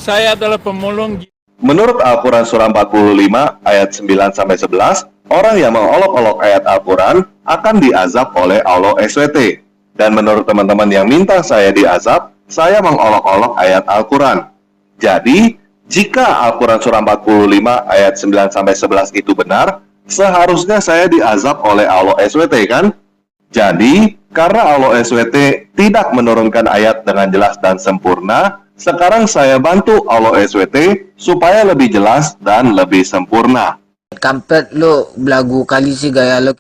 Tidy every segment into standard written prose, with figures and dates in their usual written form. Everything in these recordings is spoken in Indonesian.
saya adalah pemulung. Menurut Al-Quran surah 45 ayat 9-11, orang yang mengolok-olok ayat Al-Quran akan diazab oleh Allah SWT. Dan menurut teman-teman yang minta saya diazab, saya mengolok-olok ayat Al-Quran. Jadi, jika Al-Quran surah 45 ayat 9-11 itu benar, seharusnya saya diazab oleh Allah SWT kan? Jadi, karena Allah SWT tidak menurunkan ayat dengan jelas dan sempurna, sekarang saya bantu Allah SWT supaya lebih jelas dan lebih sempurna. Kampret lo, belagu kali sih gaya lo.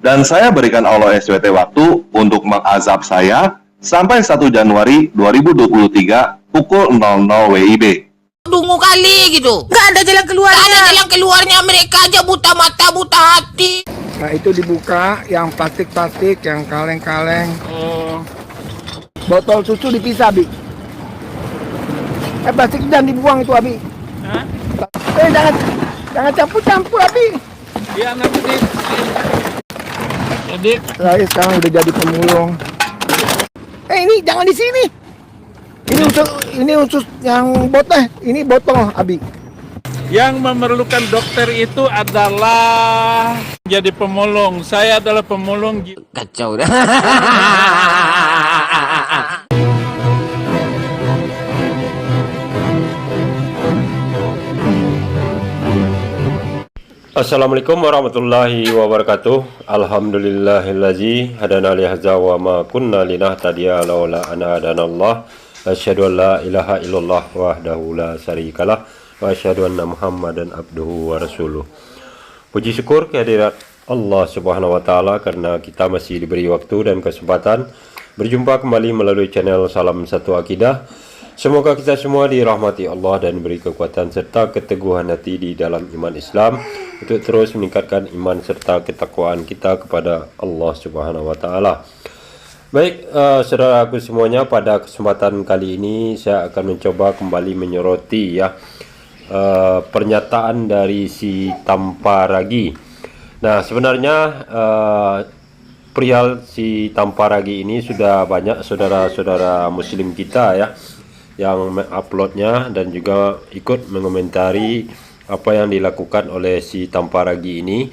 Dan saya berikan Allah SWT waktu untuk mengazab saya sampai 1 Januari 2023 pukul 00 WIB. Dungu kali gitu. Nggak ada jalan keluarnya. Nggak ada jalan keluarnya, mereka aja buta mata, buta hati. Nah itu dibuka, yang plastik-plastik, yang kaleng-kaleng. Botol susu dipisah, Bi. Plastik dan dibuang itu, Abi. Hah? Jangan campur-campur, Abi. Ya, nanti jadi Saya sekarang udah jadi pemulung. Ini jangan di sini. Ini usus yang botol. Ini botol, Abi. yang memerlukan dokter itu adalah jadi pemulung. Saya adalah pemulung. Kacau dah. Assalamualaikum warahmatullahi wabarakatuh. Alhamdulillahillazi hadana li hadza wa ma kunna linahtadiya laula an hadanallah. Asyhadu an la ilaha illallah wahdahu la syarikalah wa asyhadu anna Muhammadan abduhu wa rasuluh. Puji syukur kehadirat Allah Subhanahu wa taala karena kita masih diberi waktu dan kesempatan berjumpa kembali melalui channel Salam Satu Akidah. Semoga kita semua dirahmati Allah dan beri kekuatan serta keteguhan hati di dalam iman Islam untuk terus meningkatkan iman serta ketakwaan kita kepada Allah Subhanahu wa taala. Baik, saudaraku semuanya, pada kesempatan kali ini saya akan mencoba kembali menyoroti pernyataan dari si Tamparagi. Nah, sebenarnya perihal si Tamparagi ini sudah banyak saudara-saudara muslim kita yang menguploadnya dan juga ikut mengomentari apa yang dilakukan oleh si Tamparagi ini.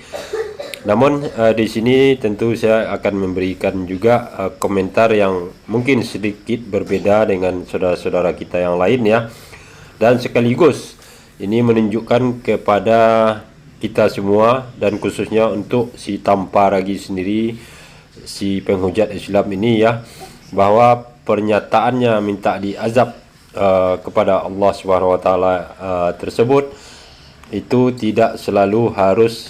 Namun di sini tentu saya akan memberikan juga komentar yang mungkin sedikit berbeda dengan saudara-saudara kita yang lain ya. Dan sekaligus ini menunjukkan kepada kita semua dan khususnya untuk si Tamparagi sendiri, si penghujat Islam ini ya, bahwa pernyataannya minta diazab kepada Allah Subhanahu wa taala tersebut itu tidak selalu harus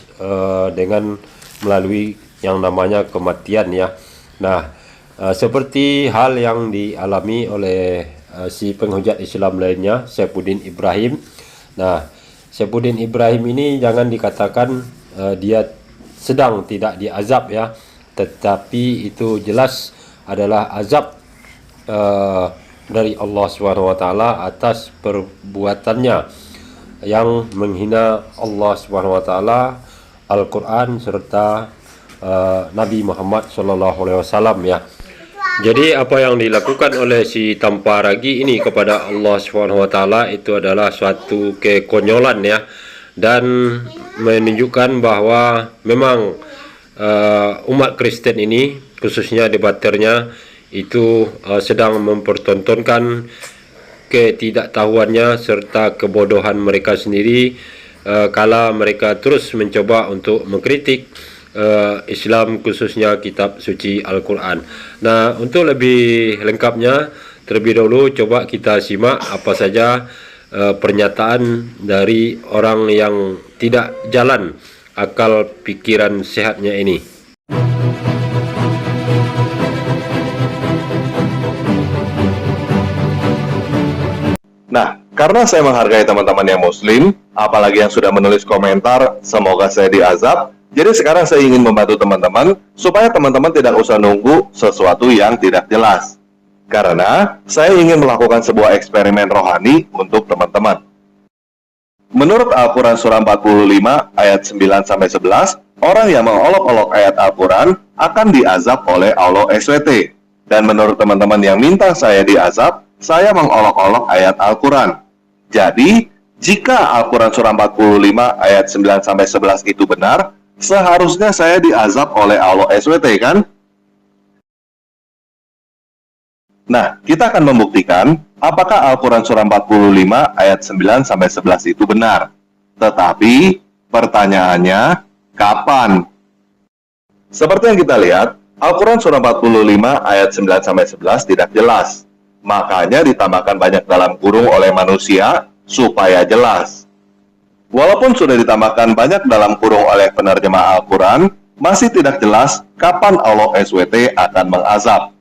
dengan melalui yang namanya kematian ya. Nah, seperti hal yang dialami oleh si penghujat Islam lainnya, Saifuddin Ibrahim. Nah, Saifuddin Ibrahim ini jangan dikatakan dia sedang tidak diazab ya, tetapi itu jelas adalah azab dari Allah Subhanahu wa taala atas perbuatannya yang menghina Allah Subhanahu wa taala, Al-Qur'an serta Nabi Muhammad sallallahu alaihi wasallam ya. Jadi apa yang dilakukan oleh si Tamparagi ini kepada Allah Subhanahu wa taala itu adalah suatu kekonyolan ya, dan menunjukkan bahwa memang umat Kristen ini khususnya debaternya itu sedang mempertontonkan ketidaktahuannya serta kebodohan mereka sendiri kala mereka terus mencoba untuk mengkritik Islam khususnya kitab suci Al-Quran. Nah, untuk lebih lengkapnya terlebih dahulu coba kita simak apa saja pernyataan dari orang yang tidak jalan akal pikiran sehatnya ini. Nah, karena saya menghargai teman-teman yang muslim, apalagi yang sudah menulis komentar, semoga saya diazab, jadi sekarang saya ingin membantu teman-teman, supaya teman-teman tidak usah nunggu sesuatu yang tidak jelas. Karena, saya ingin melakukan sebuah eksperimen rohani untuk teman-teman. Menurut Al-Quran surah 45 ayat 9-11, orang yang mengolok-olok ayat Al-Quran akan diazab oleh Allah SWT. Dan menurut teman-teman yang minta saya diazab, saya mengolok-olok ayat Al-Quran. Jadi, jika Al-Quran Surah 45 ayat 9-11 itu benar, seharusnya saya diazab oleh Allah SWT, kan? Nah, kita akan membuktikan apakah Al-Quran Surah 45 ayat 9-11 itu benar. Tetapi, pertanyaannya, kapan? Seperti yang kita lihat, Al-Quran Surah 45 ayat 9-11 tidak jelas. Makanya ditambahkan banyak dalam kurung oleh manusia supaya jelas. Walaupun sudah ditambahkan banyak dalam kurung oleh penerjemah Al-Quran, masih tidak jelas kapan Allah SWT akan mengazab.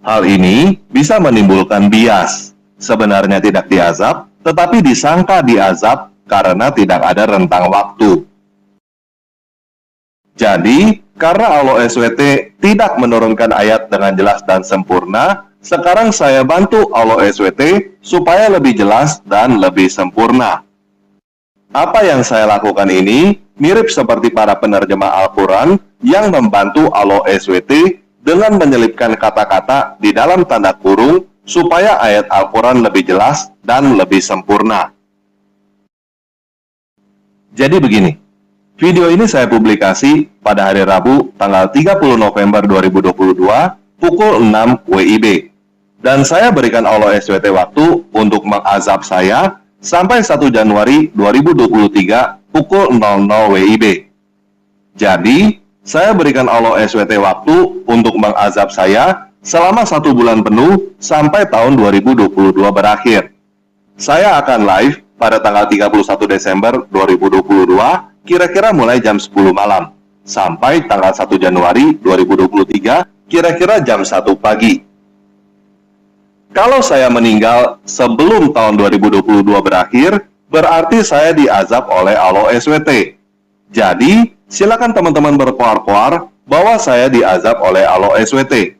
Hal ini bisa menimbulkan bias. Sebenarnya tidak diazab, tetapi disangka diazab karena tidak ada rentang waktu. Jadi, karena Allah SWT tidak menurunkan ayat dengan jelas dan sempurna, sekarang saya bantu Allah SWT supaya lebih jelas dan lebih sempurna. Apa yang saya lakukan ini mirip seperti para penerjemah Al-Quran yang membantu Allah SWT dengan menyelipkan kata-kata di dalam tanda kurung supaya ayat Al-Quran lebih jelas dan lebih sempurna. Jadi begini, video ini saya publikasi pada hari Rabu tanggal 30 November 2022 pukul 6 WIB. Dan saya berikan Allah SWT waktu untuk mengazab saya sampai 1 Januari 2023 pukul 00 WIB. Jadi, saya berikan Allah SWT waktu untuk mengazab saya selama 1 bulan penuh sampai tahun 2022 berakhir. Saya akan live pada tanggal 31 Desember 2022, kira-kira mulai jam 10 malam, sampai tanggal 1 Januari 2023, kira-kira jam 1 pagi. Kalau saya meninggal sebelum tahun 2022 berakhir, berarti saya diazab oleh Allah SWT. Jadi, silakan teman-teman berkoar-koar bahwa saya diazab oleh Allah SWT.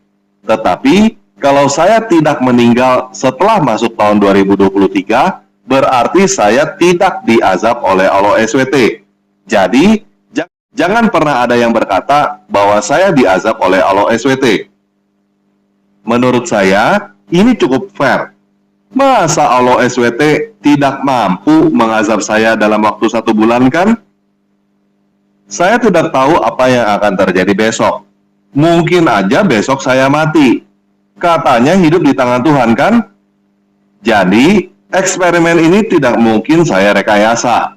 Tetapi, kalau saya tidak meninggal setelah masuk tahun 2023, berarti saya tidak diazab oleh Allah SWT. Jadi, jangan pernah ada yang berkata bahwa saya diazab oleh Allah SWT. Menurut saya, ini cukup fair. Masa Allah SWT tidak mampu mengazab saya dalam waktu 1 bulan, kan? Saya tidak tahu apa yang akan terjadi besok. Mungkin aja besok saya mati. Katanya hidup di tangan Tuhan, kan? Jadi, eksperimen ini tidak mungkin saya rekayasa.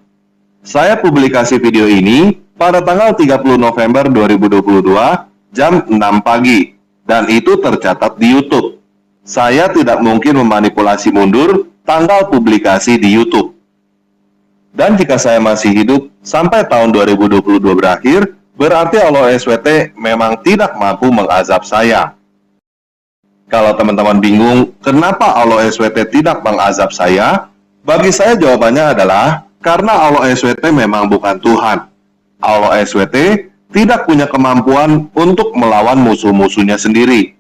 Saya publikasi video ini pada tanggal 30 November 2022 jam 6 pagi. Dan itu tercatat di YouTube. Saya tidak mungkin memanipulasi mundur tanggal publikasi di YouTube. Dan jika saya masih hidup sampai tahun 2022 berakhir, berarti Allah SWT memang tidak mampu mengazab saya. Kalau teman-teman bingung kenapa Allah SWT tidak mengazab saya, bagi saya jawabannya adalah karena Allah SWT memang bukan Tuhan. Allah SWT tidak punya kemampuan untuk melawan musuh-musuhnya sendiri.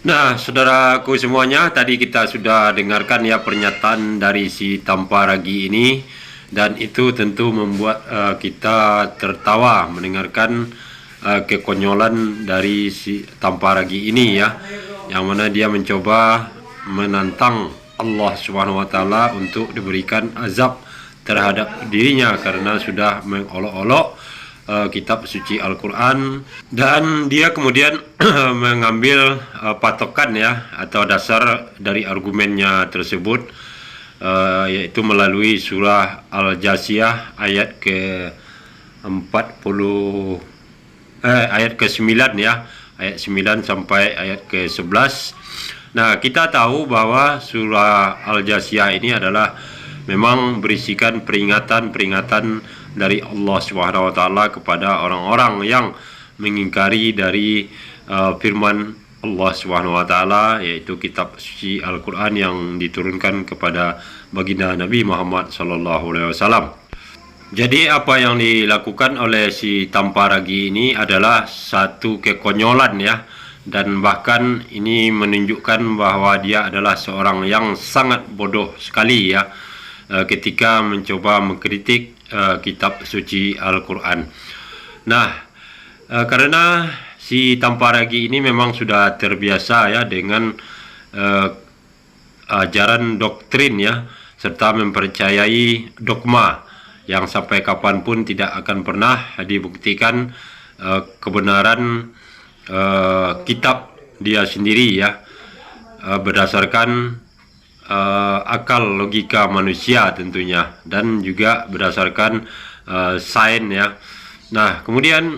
Nah, saudaraku semuanya, tadi kita sudah dengarkan ya pernyataan dari si Tamparagi ini, dan itu tentu membuat kita tertawa mendengarkan kekonyolan dari si Tamparagi ini ya, yang mana dia mencoba menantang Allah Subhanahu wa taala untuk diberikan azab terhadap dirinya karena sudah mengolok-olok kitab suci Al-Quran, dan dia kemudian mengambil patokan ya atau dasar dari argumennya tersebut, yaitu melalui surah Al-Jasiyah ayat ke-40 ayat ke-9 ya, ayat 9 sampai ayat ke-11. Nah, kita tahu bahwa surah Al-Jasiyah ini adalah memang berisikan peringatan-peringatan dari Allah Subhanahu wa taala kepada orang-orang yang mengingkari dari firman Allah Subhanahu wa taala, yaitu kitab suci Al-Qur'an yang diturunkan kepada baginda Nabi Muhammad sallallahu alaihi wasallam. Jadi apa yang dilakukan oleh si Tamparagi ini adalah satu kekonyolan ya, dan bahkan ini menunjukkan bahwa dia adalah seorang yang sangat bodoh sekali ya ketika mencoba mengkritik kitab suci Al-Quran. Nah, karena si Tamparagi ini memang sudah terbiasa ya dengan ajaran doktrin ya, serta mempercayai dogma yang sampai kapanpun tidak akan pernah dibuktikan kebenaran kitab dia sendiri ya, berdasarkan akal logika manusia tentunya, dan juga berdasarkan sains ya. Nah, kemudian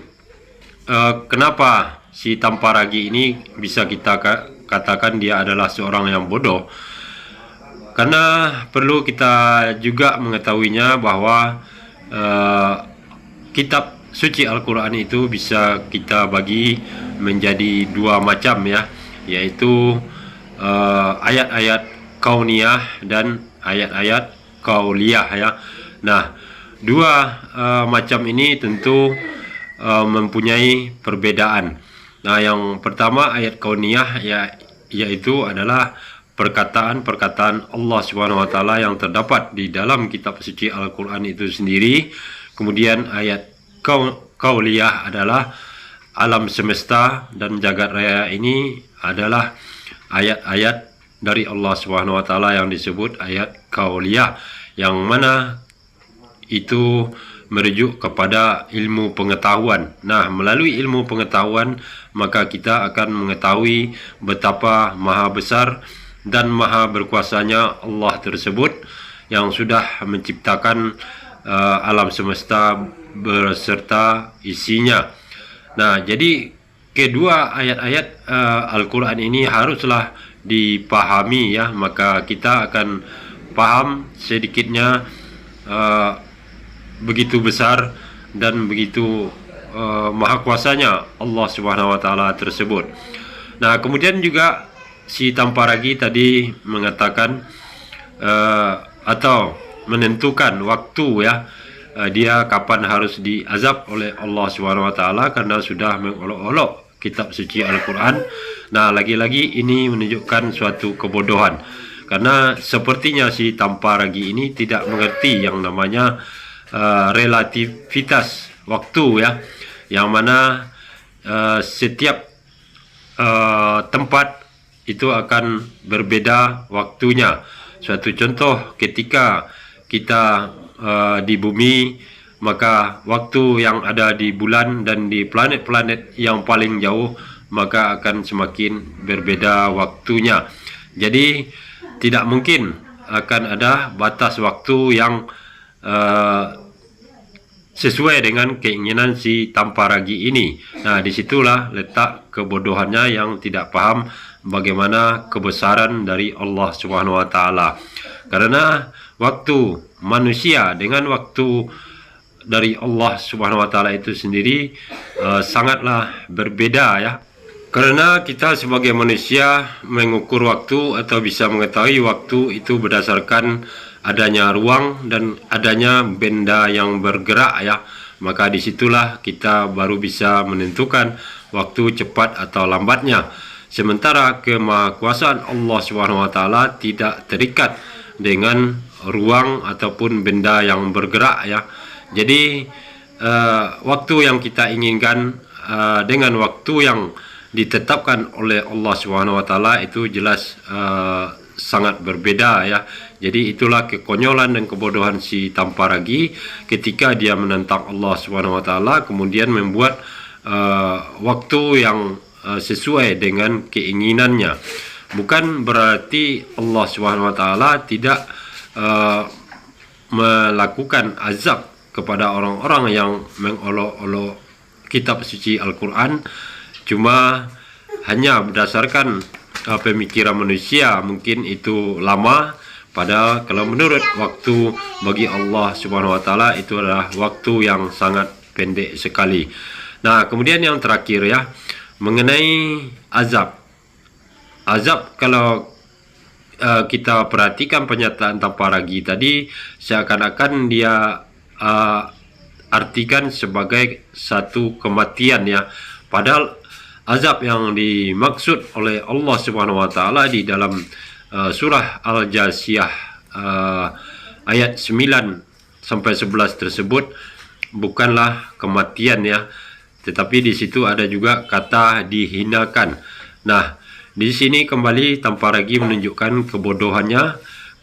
kenapa si Tamparagi ini bisa kita katakan dia adalah seorang yang bodoh? Karena perlu kita juga mengetahuinya bahwa kitab suci Al-Quran itu bisa kita bagi menjadi dua macam ya, yaitu ayat-ayat kauniyah dan ayat-ayat kauliyah ya. Nah, dua macam ini tentu mempunyai perbedaan. Nah, yang pertama ayat kauniyah ya, yaitu adalah perkataan-perkataan Allah Subhanahu wa taala yang terdapat di dalam kitab suci Al-Qur'an itu sendiri. Kemudian ayat kauliyah adalah alam semesta dan jagat raya ini adalah ayat-ayat dari Allah Subhanahu wa taala yang disebut ayat kauliyah, yang mana itu merujuk kepada ilmu pengetahuan. Nah, melalui ilmu pengetahuan maka kita akan mengetahui betapa maha besar dan maha berkuasanya Allah tersebut yang sudah menciptakan alam semesta beserta isinya. Nah, jadi kedua ayat-ayat Al-Quran ini haruslah dipahami ya, maka kita akan paham sedikitnya begitu besar dan begitu maha kuasanya Allah Subhanahu wa taala tersebut. Nah, kemudian juga si Tamparagi tadi mengatakan atau menentukan waktu ya, dia kapan harus diazab oleh Allah Subhanahu wa taala karena sudah mengolok-olok kitab suci Al-Quran. Nah, lagi-lagi ini menunjukkan suatu kebodohan, karena sepertinya si Tamparagi ini tidak mengerti yang namanya relativitas waktu ya, yang mana setiap tempat itu akan berbeda waktunya. Suatu contoh, ketika kita di bumi, maka waktu yang ada di bulan dan di planet-planet yang paling jauh maka akan semakin berbeda waktunya. Jadi tidak mungkin akan ada batas waktu yang sesuai dengan keinginan si Tamparagi ini. Nah, disitulah letak kebodohannya yang tidak paham bagaimana kebesaran dari Allah Subhanahu wa taala. Karena waktu manusia dengan waktu dari Allah Subhanahu wa taala itu sendiri sangatlah berbeda ya. Karena kita sebagai manusia mengukur waktu atau bisa mengetahui waktu itu berdasarkan adanya ruang dan adanya benda yang bergerak ya, maka disitulah kita baru bisa menentukan waktu cepat atau lambatnya. Sementara kemahakuasaan Allah Subhanahu wa taala tidak terikat dengan ruang ataupun benda yang bergerak ya. Jadi waktu yang kita inginkan dengan waktu yang ditetapkan oleh Allah Subhanahu wa taala itu jelas sangat berbeda ya. Jadi itulah kekonyolan dan kebodohan si Tamparagi ketika dia menentang Allah Subhanahu wa taala, kemudian membuat waktu yang sesuai dengan keinginannya. Bukan berarti Allah Subhanahu wa taala tidak melakukan azab kepada orang-orang yang mengolok-olok kitab suci Al-Quran, cuma hanya berdasarkan pemikiran manusia mungkin itu lama, padahal kalau menurut waktu bagi Allah Subhanahu wa taala itu adalah waktu yang sangat pendek sekali. Nah, kemudian yang terakhir ya, mengenai azab. Azab, kalau kita perhatikan pernyataan Tamparagi tadi, seakan-akan dia artikan sebagai satu kematian ya. Padahal azab yang dimaksud oleh Allah Subhanahu wa taala di dalam surah Al-Jasiyah ayat 9 sampai 11 tersebut bukanlah kematian ya, tetapi di situ ada juga kata dihinakan. Nah, di sini kembali Tamparagi menunjukkan kebodohannya,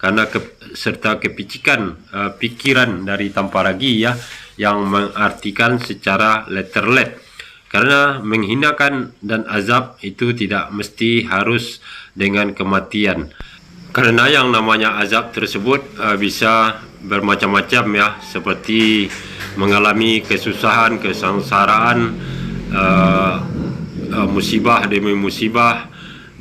karena serta kepicikan pikiran dari Tamparagi ya, yang mengartikan secara letterlet. Karena menghinakan dan azab itu tidak mesti harus dengan kematian. Karena yang namanya azab tersebut bisa bermacam-macam ya, seperti mengalami kesusahan, kesengsaraan, musibah demi musibah,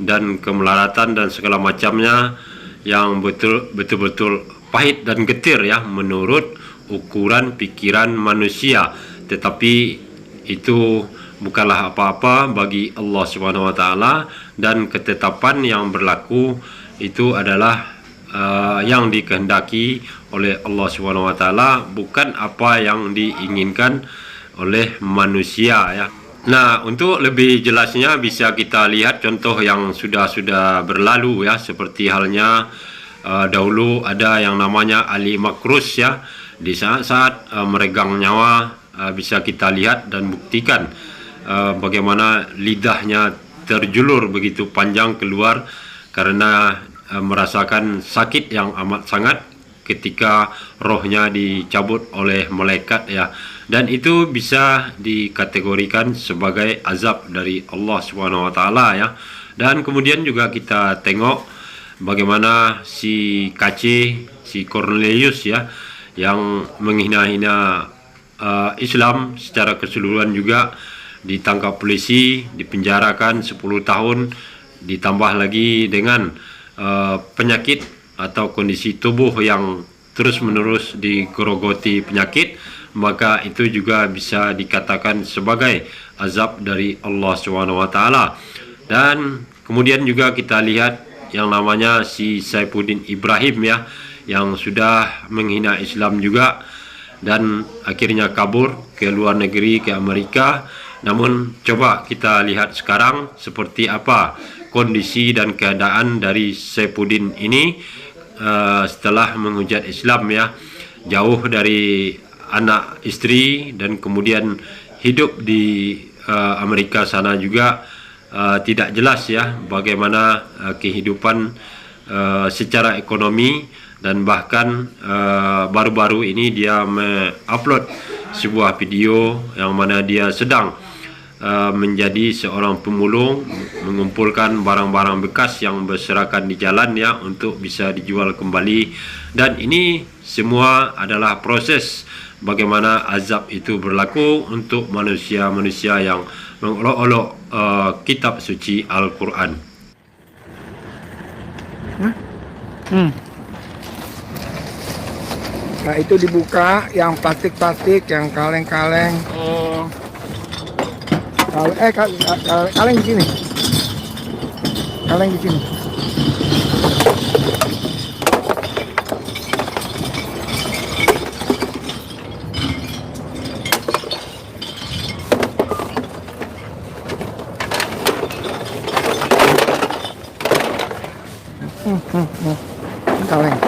dan kemelaratan dan segala macamnya yang betul-betul pahit dan getir ya menurut ukuran pikiran manusia. Tetapi itu bukanlah apa-apa bagi Allah Subhanahu wa taala, dan ketetapan yang berlaku itu adalah yang dikehendaki oleh Allah Subhanahu wa taala, bukan apa yang diinginkan oleh manusia ya. Nah, untuk lebih jelasnya bisa kita lihat contoh yang sudah berlalu ya, seperti halnya dahulu ada yang namanya Ali Makrus ya. Di saat meregang nyawa bisa kita lihat dan buktikan bagaimana lidahnya terjulur begitu panjang keluar karena merasakan sakit yang amat sangat ketika rohnya dicabut oleh malaikat ya. Dan itu bisa dikategorikan sebagai azab dari Allah Subhanahu wa taala ya. Dan kemudian juga kita tengok bagaimana si KC, si Cornelius ya, yang menghina-hina Islam secara keseluruhan juga ditangkap polisi, dipenjarakan 10 tahun, ditambah lagi dengan penyakit atau kondisi tubuh yang terus-menerus digerogoti penyakit, maka itu juga bisa dikatakan sebagai azab dari Allah Subhanahu wa taala. Dan kemudian juga kita lihat yang namanya si Saifuddin Ibrahim ya, yang sudah menghina Islam juga dan akhirnya kabur ke luar negeri, ke Amerika. Namun coba kita lihat sekarang seperti apa kondisi dan keadaan dari Saifuddin ini setelah menghujat Islam ya, jauh dari anak istri, dan kemudian hidup di Amerika sana juga tidak jelas ya bagaimana kehidupan secara ekonomi. Dan bahkan baru-baru ini dia mengupload sebuah video yang mana dia sedang menjadi seorang pemulung, mengumpulkan barang-barang bekas yang berserakan di jalan ya untuk bisa dijual kembali. Dan ini semua adalah proses bagaimana azab itu berlaku untuk manusia-manusia yang mengolok-olok kitab suci Al-Quran. Nah, itu dibuka yang plastik-plastik, yang kaleng-kaleng. Oh, Kaleng di sini. Kaleng di sini. Kaleng.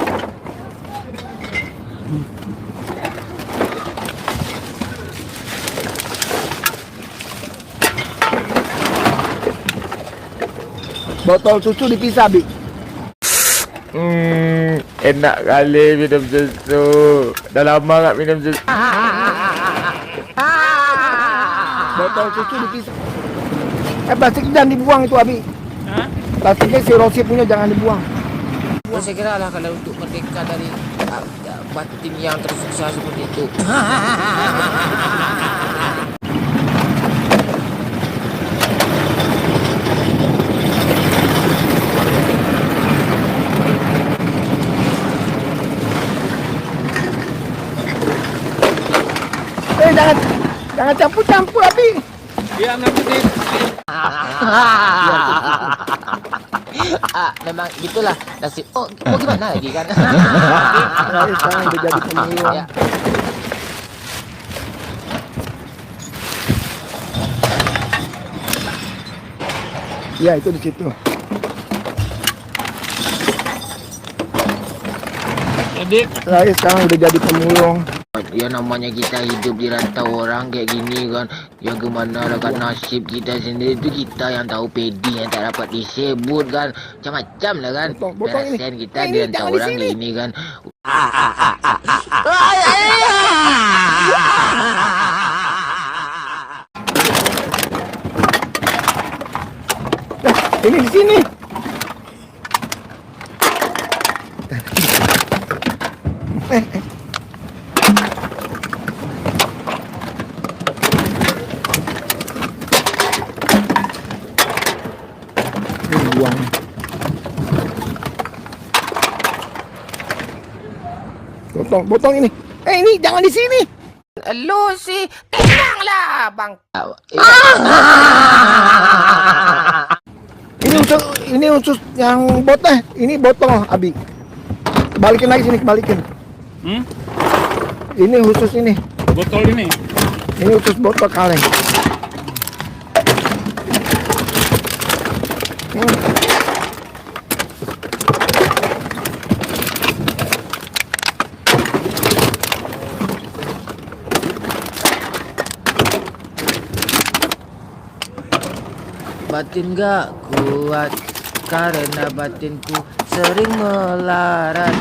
Botol susu dipisah, Bi. Enak kali minum susu. Dah lama tak minum susu. Botol susu dipisah. Plastik jangan dibuang itu, Abi. Plastiknya si Rosi punya jangan dibuang. Saya kira lah kalau untuk merdeka dari batin yang tersiksa seperti itu. Jangan campur-campur, Abi. dia nanti Memang gitulah nasib. Oh, mau gimana lagi kan? Sekarang udah jadi pemulung. Ya. Iya, itu di situ. jadi Sekarang udah jadi pemulung. Ya namanya kita hidup di rantau orang kayak gini kan. Ya gimana lah kan nasib kita sendiri itu kita yang tahu pedi yang tak dapat disebut kan. Macam-macam lah kan. Botong ini. Perasaan kita Eh, di ini rantau jangan di orang sini. kayak gini kan. Ini di sini. Ini buang. Potong ini. Ini jangan di sini. Lu sih tenanglah bang. Ini usus yang botol. Ini botol, Abi. Balikin lagi sini, balikin. Ini khusus ini. Botol ini. Ini usus botol kaleng. Batin gak kuat karena batinku sering melarat.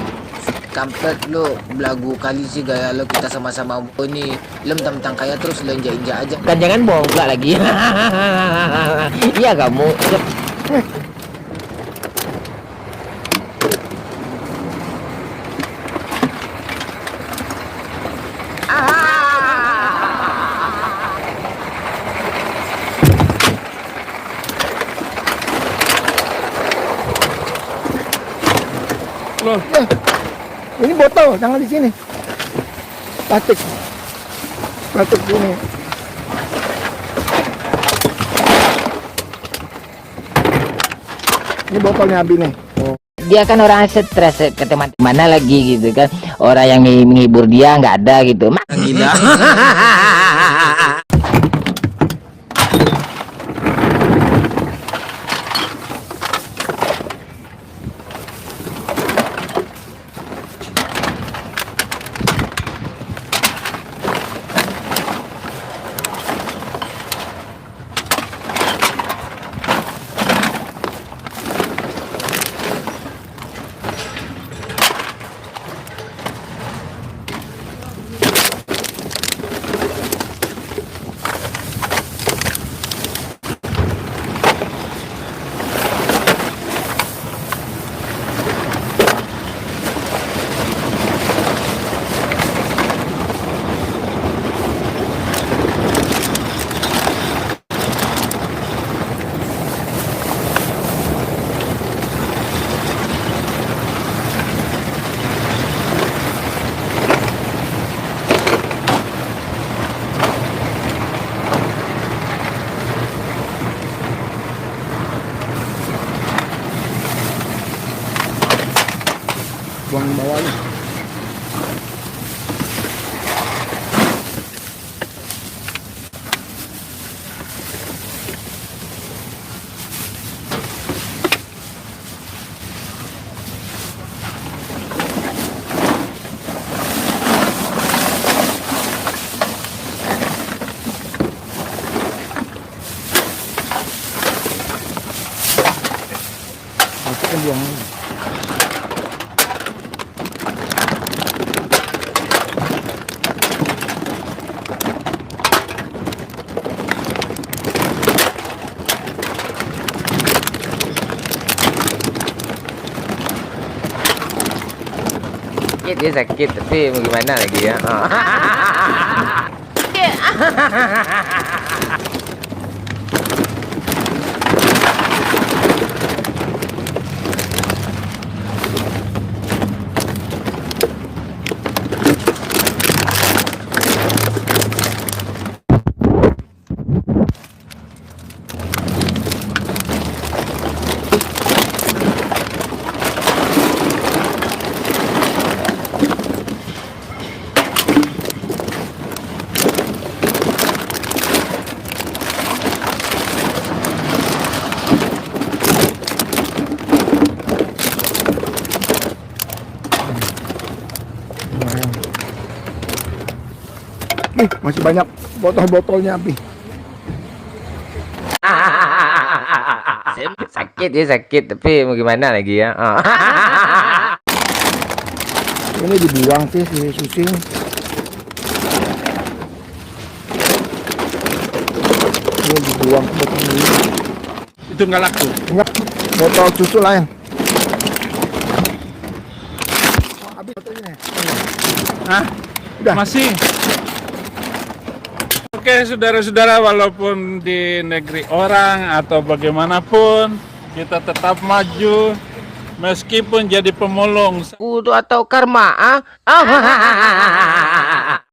Kampret lo, belagu kali sih gaya lo, kita sama-sama ini lem tentang kaya terus lo injak-injak aja. Kan jangan bohong pula lagi. Iya kamu. Loh, Ini botol, jangan di sini. Plastik. Plastik sini. Ini botolnya Abi nih. Dia kan orang stres ke teman mana lagi gitu kan, orang yang menghibur dia nggak ada gitu. Gila. Buang di bawahnya. Masukin buang. Dia sakit tapi mau gimana lagi ya. Nih, masih banyak botol-botolnya, Pi. Sakit ya sakit, tapi mau gimana lagi ya. Ini dibuang sih si Susing. Ini dibuang ke botol ini. Itu nggak laku. Enggak, botol susu lain. Habis botolnya. Hah? Udah. Masih. Oke, saudara-saudara, walaupun di negeri orang atau bagaimanapun, kita tetap maju meskipun jadi pemulung. Kudu atau karma,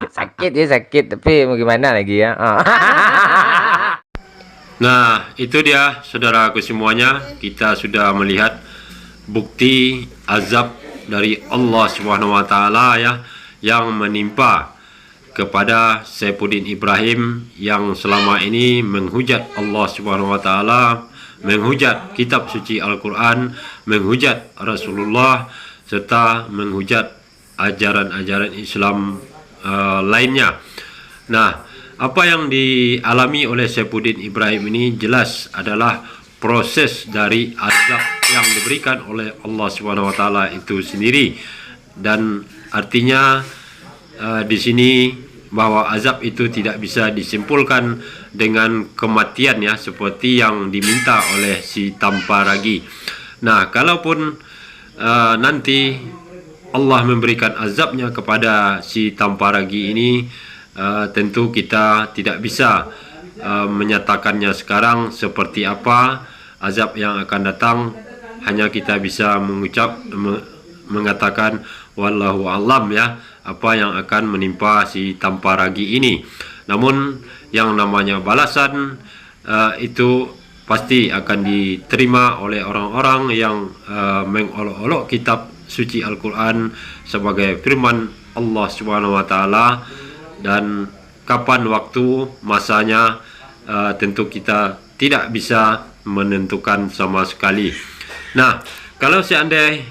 Sakit ya sakit, tapi mau gimana lagi ya. Nah, itu dia saudaraku semuanya. Kita sudah melihat bukti azab dari Allah Subhanahu wa taala ya yang menimpa kepada Saifuddin Ibrahim yang selama ini menghujat Allah Subhanahu wa taala, menghujat kitab suci Al-Qur'an, menghujat Rasulullah serta menghujat ajaran-ajaran Islam lainnya. Nah, apa yang dialami oleh Saifuddin Ibrahim ini jelas adalah proses dari azab yang diberikan oleh Allah Subhanahu wa taala itu sendiri, dan artinya di sini bahwa azab itu tidak bisa disimpulkan dengan kematian ya, seperti yang diminta oleh si Tamparagi. Nah, kalaupun nanti Allah memberikan azabnya kepada si Tamparagi ini, tentu kita tidak bisa menyatakannya sekarang seperti apa azab yang akan datang. Hanya kita bisa mengatakan wallahu alam ya, apa yang akan menimpa si Tamparagi ini. Namun yang namanya balasan itu pasti akan diterima oleh orang-orang yang mengolok-olok kitab suci Al-Quran sebagai firman Allah Subhanahu wa taala, dan kapan waktu masanya tentu kita tidak bisa menentukan sama sekali. Nah, kalau seandainya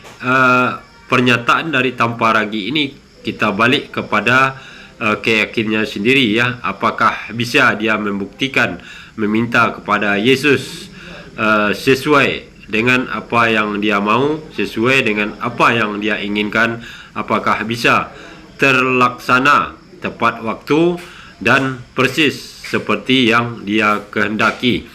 pernyataan dari Tamparagi ini kita balik kepada keyakinannya sendiri ya, apakah bisa dia membuktikan, meminta kepada Yesus sesuai dengan apa yang dia mau, sesuai dengan apa yang dia inginkan, apakah bisa terlaksana tepat waktu dan persis seperti yang dia kehendaki.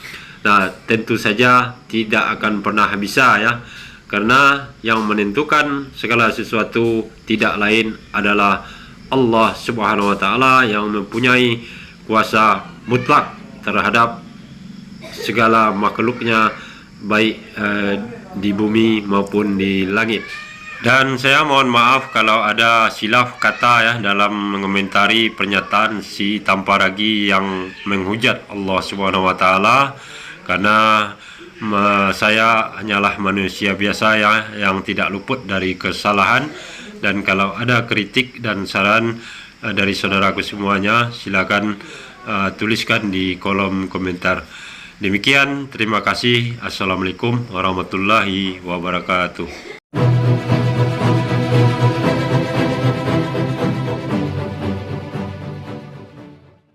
Nah, tentu saja tidak akan pernah bisa ya, karena yang menentukan segala sesuatu tidak lain adalah Allah Subhanahu wa taala yang mempunyai kuasa mutlak terhadap segala makhluknya, baik di bumi maupun di langit. Dan saya mohon maaf kalau ada silap kata ya dalam mengomentari pernyataan si Tamparagi yang menghujat Allah Subhanahu wa taala, karena saya hanyalah manusia biasa ya, yang tidak luput dari kesalahan. Dan kalau ada kritik dan saran dari saudaraku semuanya, silakan tuliskan di kolom komentar. Demikian, terima kasih. Assalamualaikum warahmatullahi wabarakatuh.